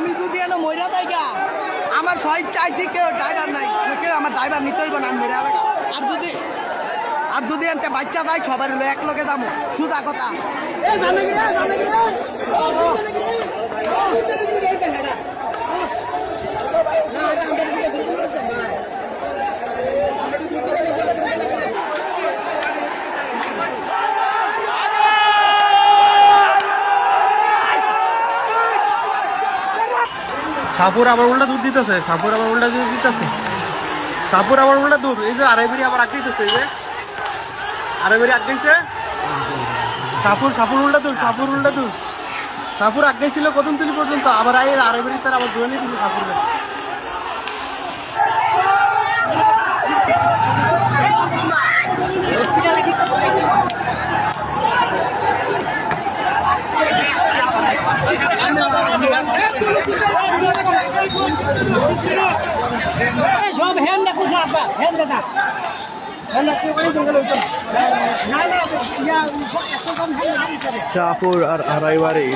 আমি যদি এনে মইরা যাই গা আমার শহীদ চাইছি কেউ ড্রাইভার নাই কেউ আমার ড্রাইভার নিতে হইব না আমি মেরে আর যদি এনতে বাচ্চা দেয় সবার হলো এক লোকে দামো সুদা কথা সাপুর আবার উল্টা দুধ দিতেছে সাপুর আবার উল্টা দুধ দিতেছে সাপুর আবার উল্টা দুধ এই যে আড়াই বেরি আবার আঁকাইতেছে এই যে আড়াই বেরি আঁকাইছে সাপুর উল্টা দুধ সাপুর আঁকাইছিল কদম তুলি পর্যন্ত আবার আড়াই বেরি তার আবার ধরে নিয়ে দিল সাপুরে সব হ্যান্ড দেখো হ্যান্ড দেখা শাহপুর আর আড়াইবাড়ি